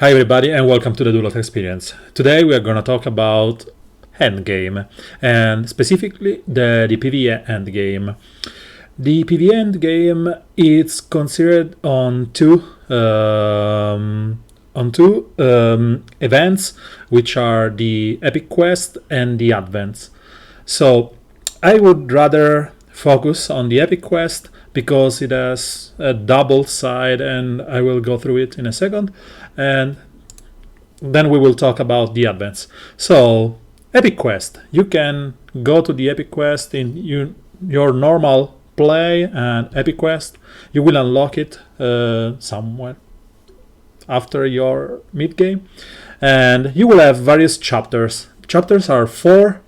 Hi everybody and welcome to the Duelot Experience. Today we are going to talk about endgame and specifically the PvE endgame. The PvE endgame is considered on two events, which are the Epic Quest and the Advents. So I would rather focus on the Epic Quest because it has a double side, and I will go through it in a second, and then we will talk about the Advents. So Epic Quest, you can go to the Epic Quest in your normal play, and Epic Quest you will unlock it somewhere after your mid game, and you will have various chapters. Chapters are four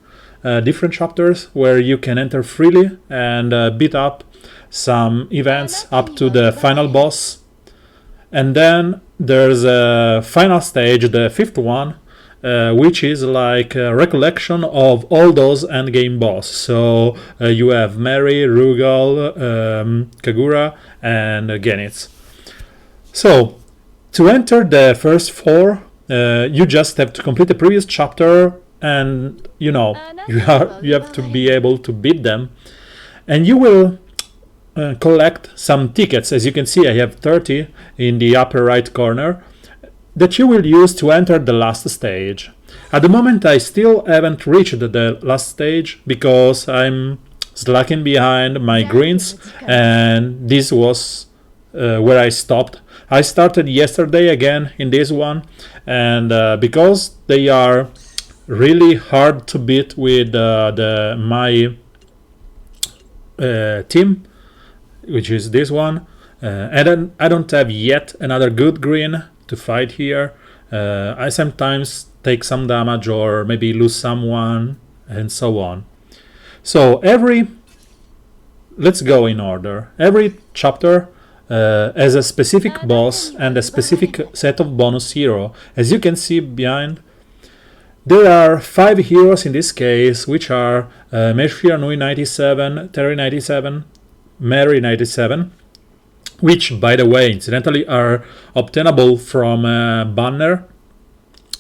different chapters where you can enter freely and beat up some events up to the final boss. And then there's a final stage, the fifth one, which is like a recollection of all those endgame boss. So you have Mary, Rugal, Kagura, and Genitz. So to enter the first four, you just have to complete the previous chapter, and you have to be able to beat them, and you will collect some tickets. As you can see, I have 30 in the upper right corner that you will use to enter the last stage. At the moment I still haven't reached the last stage because I'm slacking behind my greens, and this was where I stopped. I started yesterday again in this one, and because they are really hard to beat with my team, which is this one, and I don't have yet another good green to fight here. I sometimes take some damage or maybe lose someone and so on. So let's go in order. Every chapter has a specific boss and a specific set of bonus hero. As you can see behind, there are 5 heroes in this case, which are Meshir Nui 97, Terry 97, Mary 97, which, by the way, incidentally, are obtainable from banner.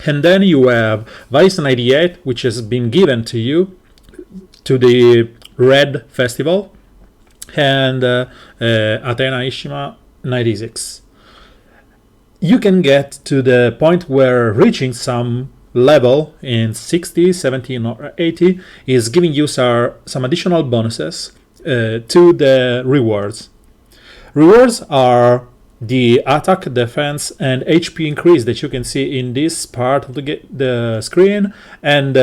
And then you have Vice 98, which has been given to you to the Red Festival, and Athena Ishima 96. You can get to the point where reaching some level in 60, 70, or 80 is giving you some additional bonuses to the rewards. Rewards are the attack, defense, and HP increase that you can see in this part of the screen, and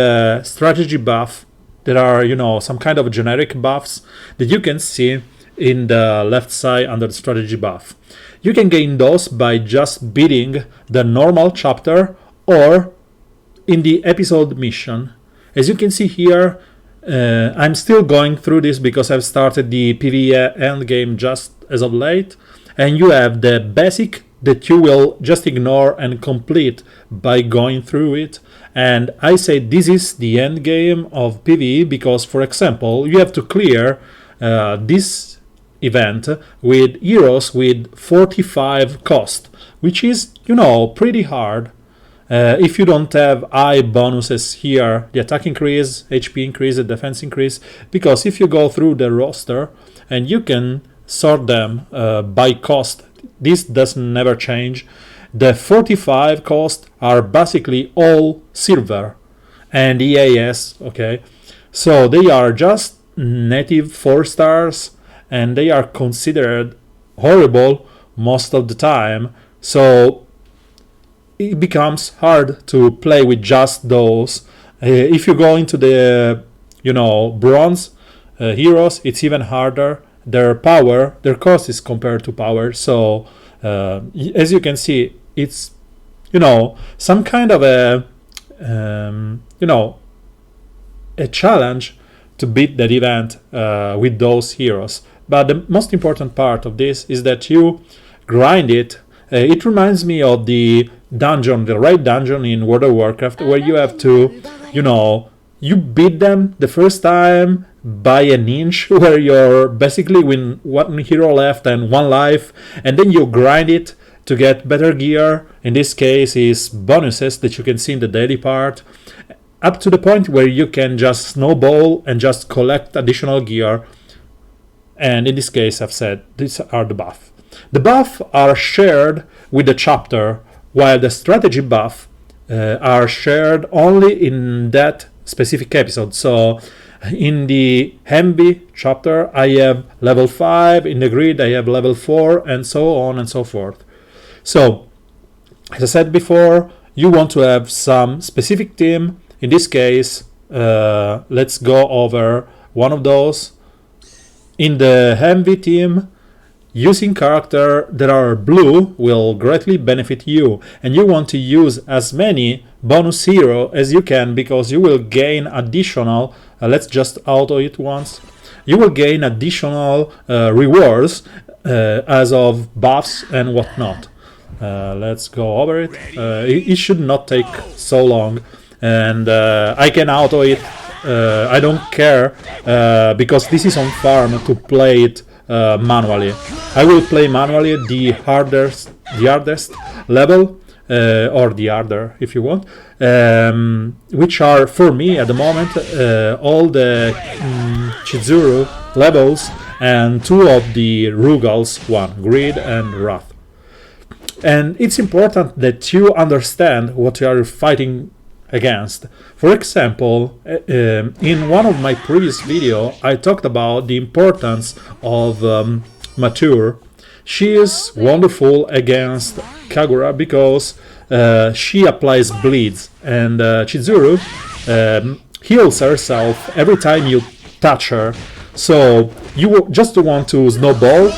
strategy buff. There are, some kind of generic buffs that you can see in the left side under the strategy buff. You can gain those by just beating the normal chapter or in the episode mission. As you can see here, I'm still going through this because I've started the PvE endgame just as of late, and you have the basic that you will just ignore and complete by going through it. And I say this is the endgame of PvE because, for example, you have to clear this event with heroes with 45 cost, which is, pretty hard. If you don't have high bonuses here, the attack increase, HP increase, the defense increase, because if you go through the roster and you can sort them by cost, this does never change. The 45 cost are basically all silver and EAS, okay? So they are just native 4 stars, and they are considered horrible most of the time. So it becomes hard to play with just those. If you go into the bronze heroes, it's even harder. Their cost is compared to power. So as you can see, it's some kind of a challenge to beat that event with those heroes. But the most important part of this is that you grind it. It reminds me of the raid dungeon in World of Warcraft, where you have to, you beat them the first time by an inch, where you're basically with one hero left and 1 life, and then you grind it to get better gear. In this case is bonuses that you can see in the daily part, up to the point where you can just snowball and just collect additional gear. And in this case, I've said these are the buff. The buff are shared with the chapter, while the strategy buff are shared only in that specific episode. So in the Envy chapter, I have level 5, in the grid I have level 4, and so on and so forth. So, as I said before, you want to have some specific team. In this case, let's go over one of those. In the Envy team, using characters that are blue will greatly benefit you, and you want to use as many bonus hero as you can, because you will gain additional, let's just auto it once, you will gain additional rewards as of buffs and whatnot. Let's go over it. It should not take so long, and I can auto it. I don't care because this is on farm to play it manually. I will play manually the hardest level, or the harder if you want, which are for me at the moment all the Chizuru levels and 2 of the Rugals, one Greed and Wrath. And it's important that you understand what you are fighting against. For example, in one of my previous videos, I talked about the importance of Mature. She is wonderful against Kagura because she applies bleeds, and Chizuru heals herself every time you touch her. So you just want to snowball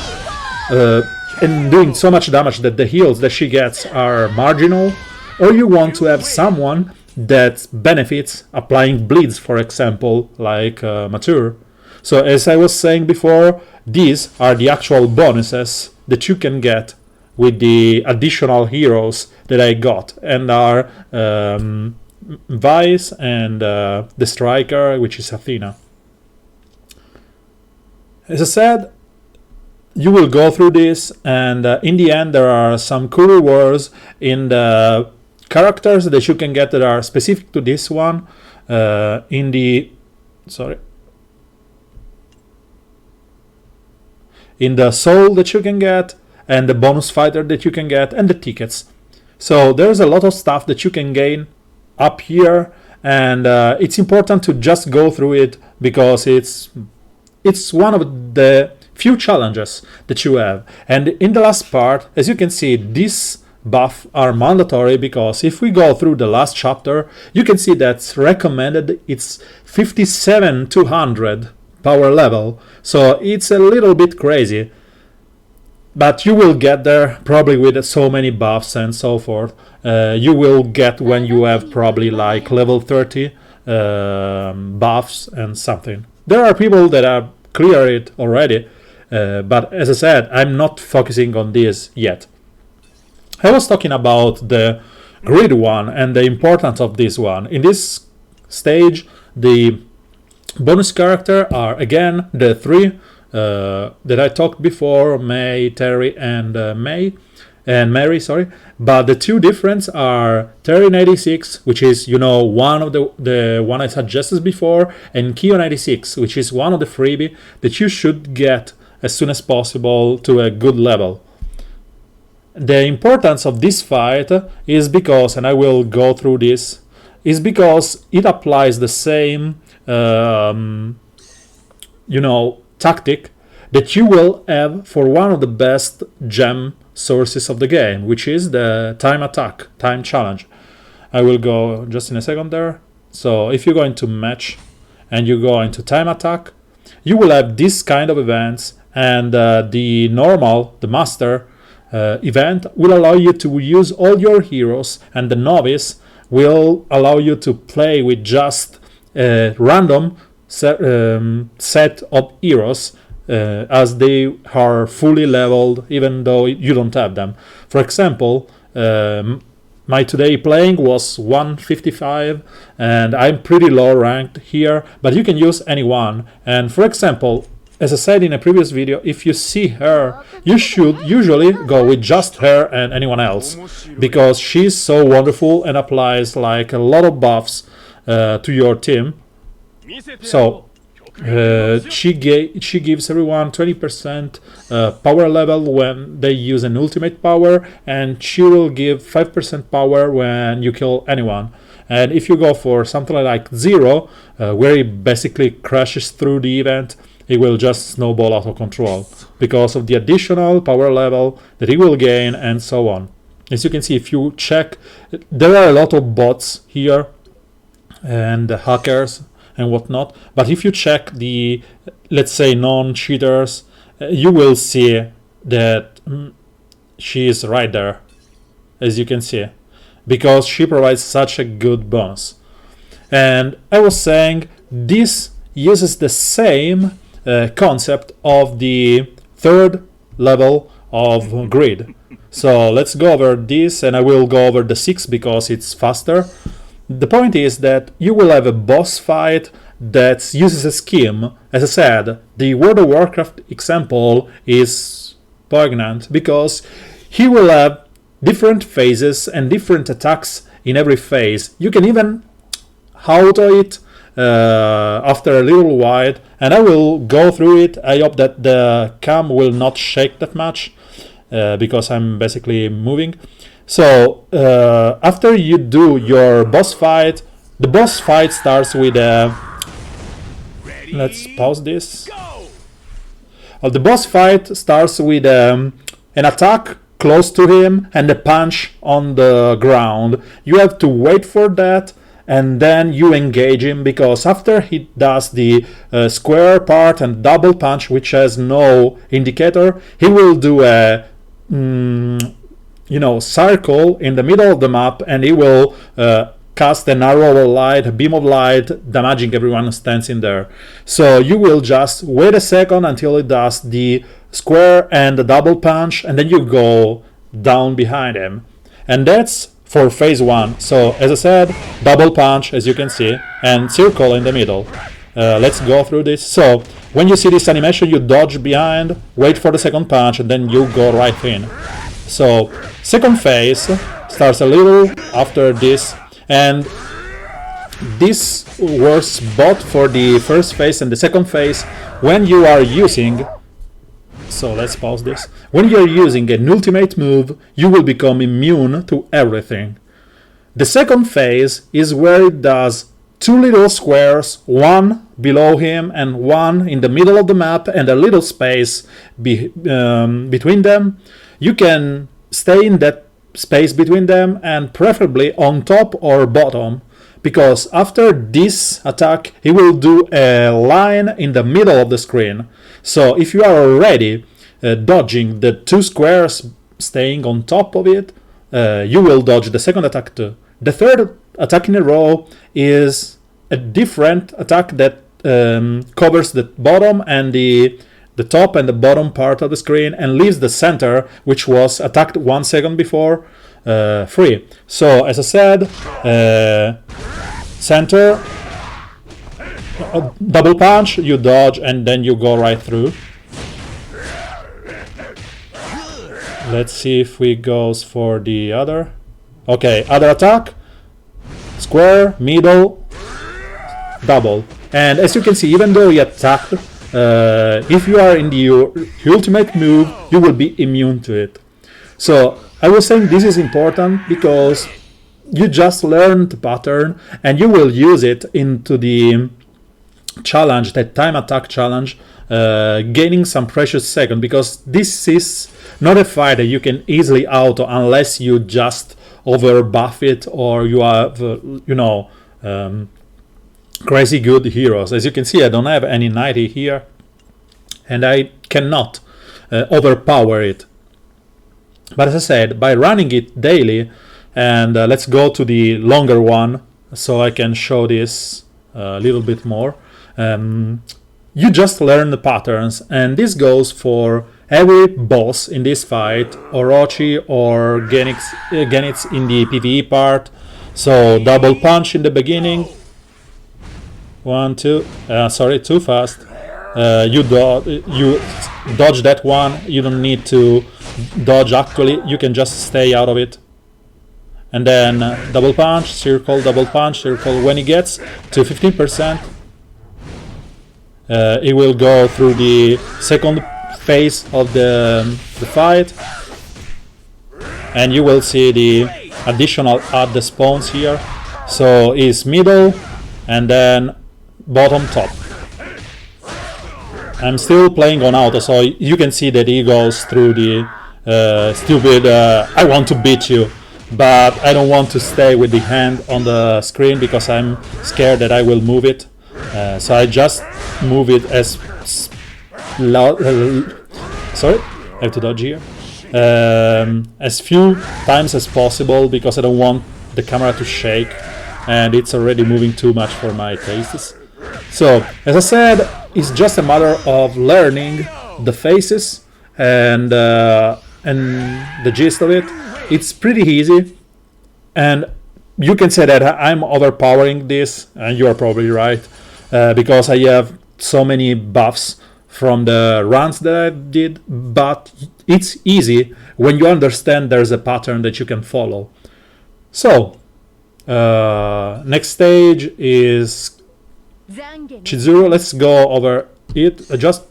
and doing so much damage that the heals that she gets are marginal, or you want to have someone that benefits applying bleeds, for example, like Mature. So as I was saying before, these are the actual bonuses that you can get with the additional heroes that I got, and are Vice and the Striker, which is Athena. As I said, you will go through this, and in the end there are some cool rewards in the characters that you can get that are specific to this one. In the soul that you can get, and the bonus fighter that you can get, and the tickets. So there's a lot of stuff that you can gain up here, and it's important to just go through it, because it's one of the few challenges that you have. And in the last part, as you can see, these buffs are mandatory, because if we go through the last chapter, you can see that's recommended it's 57,200 power level, so it's a little bit crazy, but you will get there probably with so many buffs and so forth. You will get when you have probably like level 30 buffs and something. There are people that have cleared it already, but as I said, I'm not focusing on this yet. I was talking about the grid one and the importance of this one. In this stage, the bonus character are again the 3 that I talked before, May, Terry, and Mary, sorry. But the 2 difference are Terry 96, which is, you know, one of the one I suggested before, and Kyo 96, which is one of the freebie that you should get as soon as possible to a good level. The importance of this fight is because, and I will go through this, is because it applies the same tactic that you will have for one of the best gem sources of the game, which is the time attack, time challenge. I will go just in a second there. So if you go into match and you go into time attack, you will have this kind of events, and the master event will allow you to use all your heroes, and the novice will allow you to play with just a random set of heroes as they are fully leveled, even though you don't have them. For example, my today playing was 155, and I'm pretty low ranked here, but you can use anyone. And for example, as I said in a previous video, if you see her, you should usually go with just her and anyone else, because she's so wonderful and applies like a lot of buffs to your team. So she gives everyone 20% power level when they use an ultimate power, and she will give 5% power when you kill anyone. And if you go for something like 0, where it basically crashes through the event, it will just snowball out of control because of the additional power level that it will gain and so on. As you can see, if you check, there are a lot of bots here and hackers and whatnot, but if you check the, let's say, non-cheaters, you will see that she is right there, as you can see, because she provides such a good bonus. And I was saying this uses the same concept of the third level of grid. So let's go over this, and I will go over the 6 because it's faster. The point is that you will have a boss fight that uses a scheme. As I said, the World of Warcraft example is poignant because he will have different phases and different attacks in every phase. You can even auto it after a little while, and I will go through it. I hope that the cam will not shake that much because I'm basically moving. So after you do your boss fight, the boss fight starts with a... Let's pause this. The boss fight starts with an attack close to him and a punch on the ground. You have to wait for that, and then you engage him, because after he does the square part and double punch, which has no indicator, he will do a circle in the middle of the map, and he will cast an arrow of light, a beam of light, damaging everyone who stands in there. So you will just wait a second until it does the square and the double punch, and then you go down behind him. And that's for phase 1. So as I said, double punch, as you can see, and circle in the middle. Let's go through this. So when you see this animation, you dodge behind, wait for the second punch, and then you go right in. So second phase starts a little after this, and this works both for the first phase and the second phase. When you are using, so let's pause this. When you're using an ultimate move, you will become immune to everything. The second phase is where it does 2 little squares, one below him and one in the middle of the map, and a little space between them. You can stay in that space between them, and preferably on top or bottom, because after this attack he will do a line in the middle of the screen. So if you are already dodging the 2 squares staying on top of it, you will dodge the second attack too. The third attack in a row is a different attack that covers the bottom and the top and the bottom part of the screen, and leaves the center, which was attacked 1 second before, free. So as I said, center, double punch, you dodge, and then you go right through. Let's see if we goes for the other. Okay, other attack, square, middle, double. And as you can see, even though he attacked, if you are in the ultimate move, you will be immune to it. So I was saying this is important because you just learned the pattern, and you will use it into the challenge, that time attack challenge, gaining some precious second, because this is not a fight that you can easily auto unless you just over buff it, or you have crazy good heroes. As you can see, I don't have any 90 here, and I cannot overpower it. But as I said, by running it daily, and let's go to the longer one so I can show this a little bit more. You just learn the patterns, and this goes for every boss in this fight, Orochi or Genitz in the PvE part. So double punch in the beginning. 1, 2, sorry, too fast. you dodge that one. You don't need to dodge actually, you can just stay out of it. And then double punch, circle, double punch, circle. When he gets to 15%, it will go through the second phase of the fight, and you will see the additional add the spawns here. So is middle and then bottom top. I'm still playing on auto, so you can see that he goes through the stupid I want to beat you, but I don't want to stay with the hand on the screen because I'm scared that I will move it. So I just move it as loud. Sorry, I have to dodge here. As few times as possible because I don't want the camera to shake, and it's already moving too much for my tastes. So, as I said, it's just a matter of learning the faces and the gist of it. It's pretty easy, and you can say that I'm overpowering this, and you are probably right, because I have so many buffs from the runs that I did, but it's easy when you understand there's a pattern that you can follow. So, next stage is Chizuru. Let's go over it. Just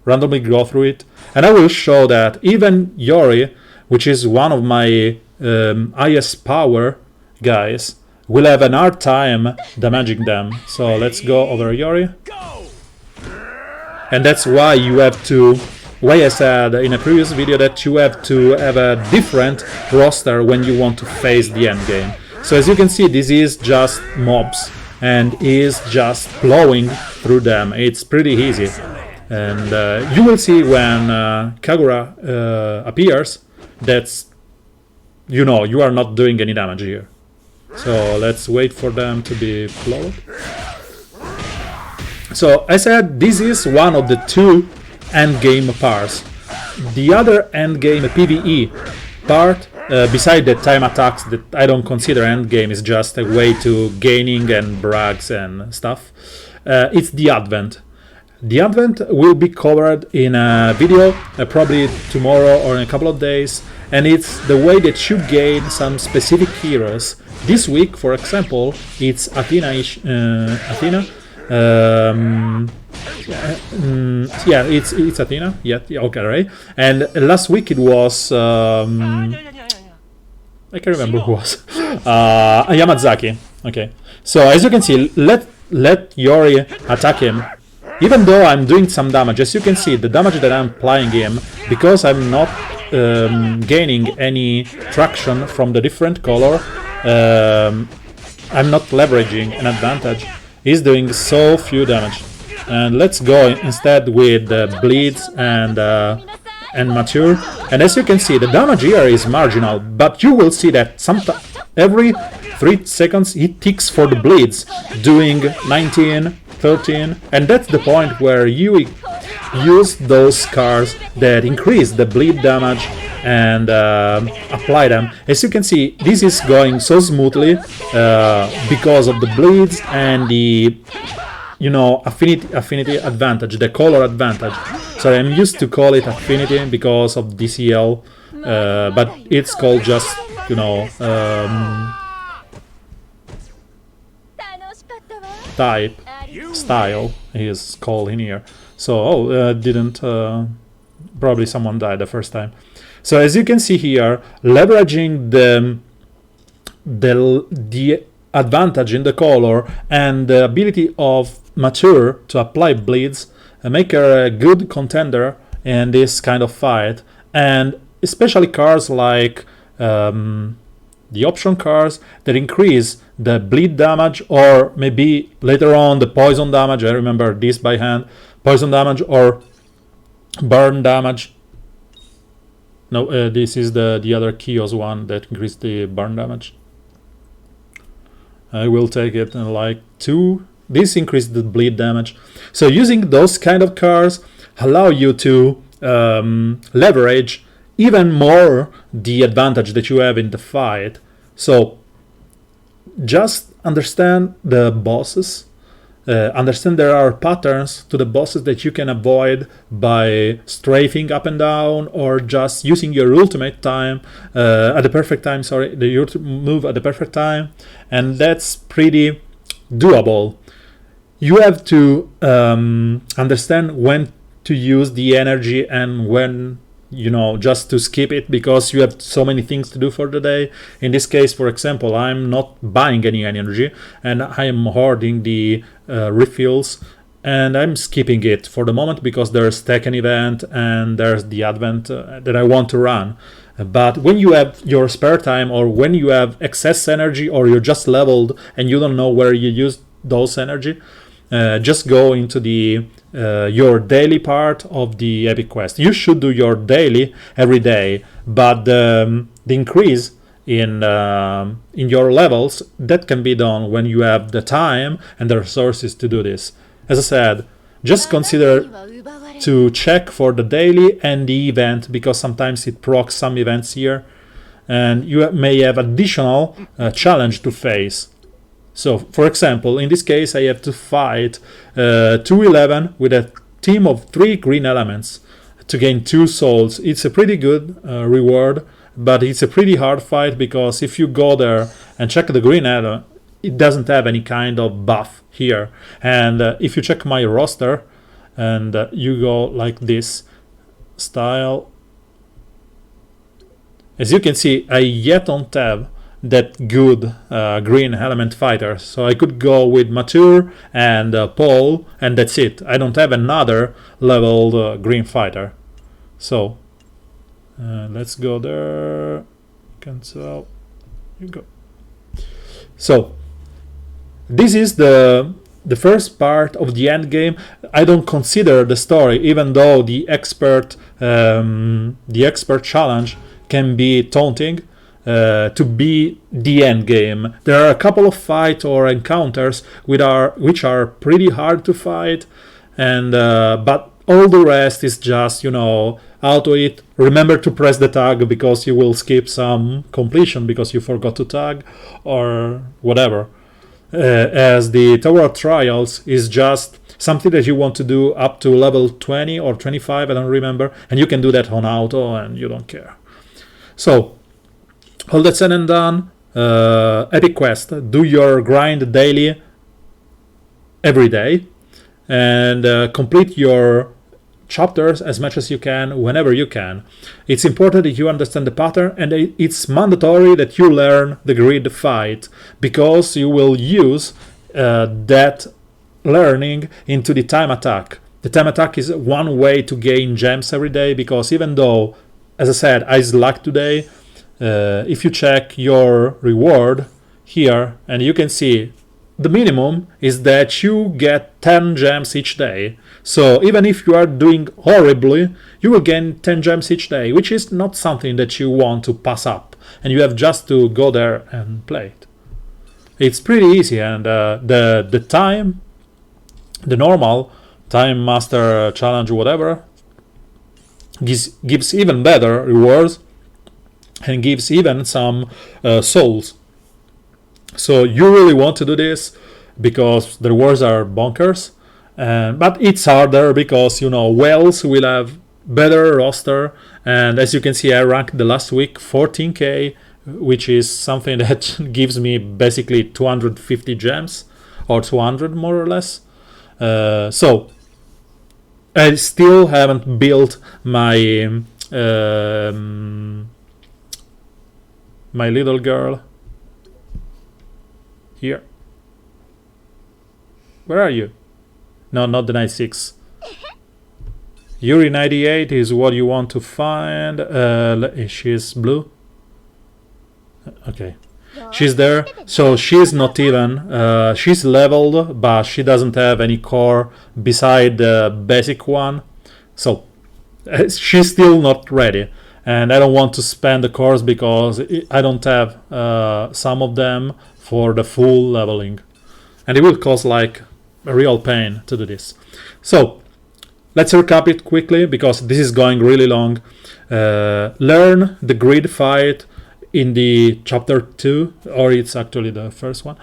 randomly go through it, and I will show that even Yori, which is one of my highest power guys, will have an hard time damaging them. So let's go over Yori, and that's why you have to. Why I said in a previous video that you have to have a different roster when you want to face the end game. So as you can see, this is just mobs and is just plowing through them. It's pretty easy, and you will see when Kagura appears that's, you know, you are not doing any damage here. So let's wait for them to be plowed. So I said this is one of the two endgame parts. The other endgame PvE part, beside the time attacks that I don't consider endgame, is just a way to gaining and brags and stuff. It's the Advent. The Advent will be covered in a video, probably tomorrow or in a couple of days, and it's the way that you gain some specific heroes. This week, for example, it's Athena. Yeah, it's Athena. Yeah, okay, right. And last week it was I can't remember who was Yamazaki. Okay, so as you can see, let Yori attack him. Even though I'm doing some damage, as you can see, the damage that I'm applying him, because I'm not gaining any traction from the different color, I'm not leveraging an advantage. He's doing so few damage. And let's go instead with bleeds and mature. And as you can see, the damage here is marginal, but you will see that sometimes every 3 seconds he ticks for the bleeds, doing 19, 13, and that's the point where you use those scars that increase the bleed damage and apply them. As you can see, this is going so smoothly because of the bleeds and the, you know, affinity advantage, the color advantage. So I'm used to call it affinity because of DCL, but it's called just, you know, type, style is called in here. So didn't probably someone died the first time. So as you can see here, leveraging the advantage in the color and the ability of Mature to apply bleeds make her a good contender in this kind of fight, and especially cards like the option cards that increase the bleed damage, or maybe later on the poison damage. I remember this by hand, poison damage or burn damage. No, this is the other Kios one that increased the burn damage. I will take it in like 2. This increased the bleed damage. So using those kind of cards allow you to leverage even more the advantage that you have in the fight. So just understand the bosses Understand there are patterns to the bosses that you can avoid by strafing up and down or just using your ultimate time at the perfect time, the ultimate move at the perfect time, and that's pretty doable. You have to understand when to use the energy and when just to skip it, because you have so many things to do for the day. In this case, for example, I'm not buying any energy and I am hoarding the refills, and I'm skipping it for the moment because there's Tekken event and there's the advent that I want to run. But when you have your spare time, or when you have excess energy, or you're just leveled and you don't know where you use those energy, just go into the your daily part of the epic quest. You should do your daily every day, but the increase in your levels, that can be done when you have the time and the resources to do this. As I said, just consider to check for the daily and the event, because sometimes it procs some events here, and you may have additional challenge to face. So, for example, in this case, I have to fight 211 with a team of 3 green elements to gain 2 souls. It's a pretty good reward, but it's a pretty hard fight, because if you go there and check the green element, it doesn't have any kind of buff here. And if you check my roster and you go like this style, as you can see, I yet don't have that good green element fighter, so I could go with Mature and Paul, and that's it. I don't have another leveled green fighter. So let's go there, cancel, you go. So this is the first part of the end game. I don't consider the story, even though the expert challenge can be taunting, to be the end game. There are a couple of fights or encounters which are pretty hard to fight, and but all the rest is just auto it. Remember to press the tag, because you will skip some completion because you forgot to tag or whatever. As the Tower of Trials is just something that you want to do up to level 20 or 25, I don't remember, and you can do that on auto and you don't care. So all that said and done, epic quest, do your grind daily every day, and complete your chapters as much as you can whenever you can. It's important that you understand the pattern, and it's mandatory that you learn the grid fight, because you will use that learning into the time attack. The time attack is one way to gain gems every day, because even though, as I said, I slacked today, if you check your reward here, and you can see the minimum is that you get 10 gems each day. So even if you are doing horribly, you will gain 10 gems each day, which is not something that you want to pass up, and you have just to go there and play it. It's pretty easy, and the time, the normal time master challenge, whatever, gives even better rewards and gives even some souls. So you really want to do this, because the rewards are bonkers, but it's harder because Wells will have better roster, and as you can see, I ranked the last week 14k, which is something that gives me basically 250 gems, or 200 more or less. So I still haven't built my my little girl here. Where are you? No, not the 96. Yuri 98 is what you want to find. She's blue. Okay, she's there. So she's not even. She's leveled, but she doesn't have any core beside the basic one. So she's still not ready. And I don't want to spend the cores because I don't have some of them for the full leveling. And it will cause like a real pain to do this. So let's recap it quickly, because this is going really long. Learn the grid fight in the chapter 2, or it's actually the first one.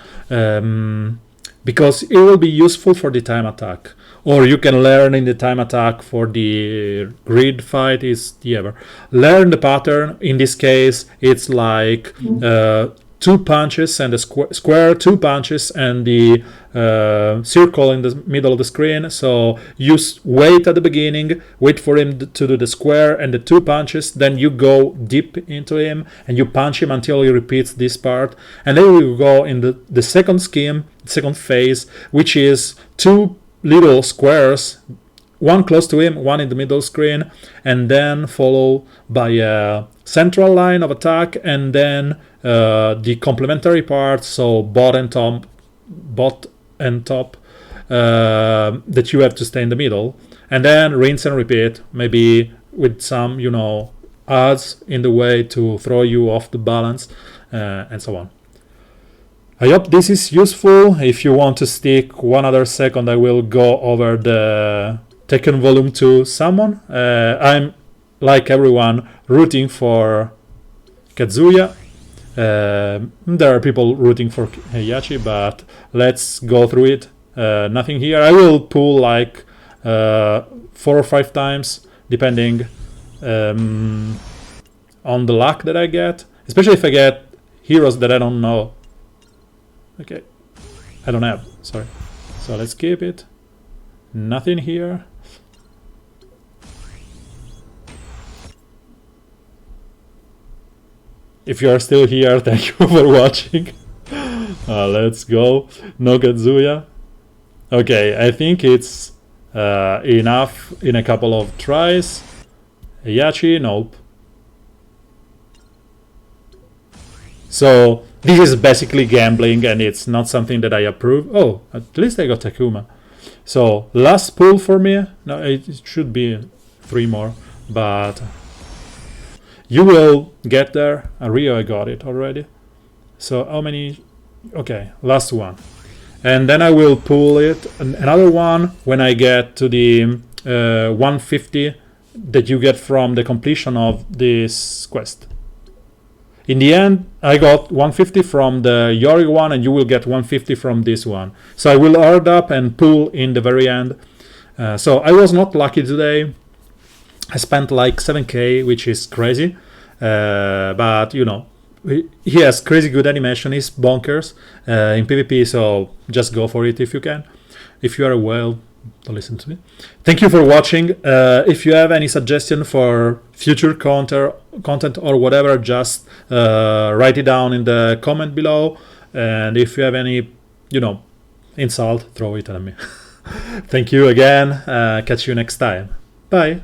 because it will be useful for the time attack. Or you can learn in the time attack for the grid fight is the ever. Learn the pattern. In this case, it's like 2 punches and a square, 2 punches and the circle in the middle of the screen. So you wait at the beginning, wait for him to do the square and the 2 punches, then you go deep into him and you punch him until he repeats this part, and then you go in the second scheme, second phase, which is 2 little squares, one close to him, one in the middle screen, and then follow by a central line of attack, and then the complementary part, so bot and top, that you have to stay in the middle, and then rinse and repeat, maybe with some, odds in the way to throw you off the balance, and so on. I hope this is useful. If you want to stick 1 other second, I will go over the Tekken Volume 2 summon. I'm, like everyone, rooting for Kazuya. There are people rooting for Heihachi, but let's go through it. Nothing here. I will pull like 4 or 5 times, depending on the luck that I get. Especially if I get heroes that I don't know. Okay, I don't have, sorry. So let's keep it. Nothing here. If you are still here, thank you for watching. Let's go. No Kazuya. Okay, I think it's enough in a couple of tries. Heihachi, nope. So this is basically gambling, and it's not something that I approve. Oh, at least I got Takuma. So last pull for me. No, it should be 3 more, but you will get there. Rio, I got it already. So how many? Okay, last one. And then I will pull it another one when I get to the 150 that you get from the completion of this quest. In the end, I got 150 from the Yori one, and you will get 150 from this one. So I will hard up and pull in the very end. So I was not lucky today. I spent like 7k, which is crazy. But, he has crazy good animation. He's bonkers in PvP, so just go for it if you can. If you are a whale, don't listen to me. Thank you for watching. If you have any suggestion for future content or whatever, just write it down in the comment below. And if you have any, insult, throw it at me. Thank you again. Catch you next time. Bye.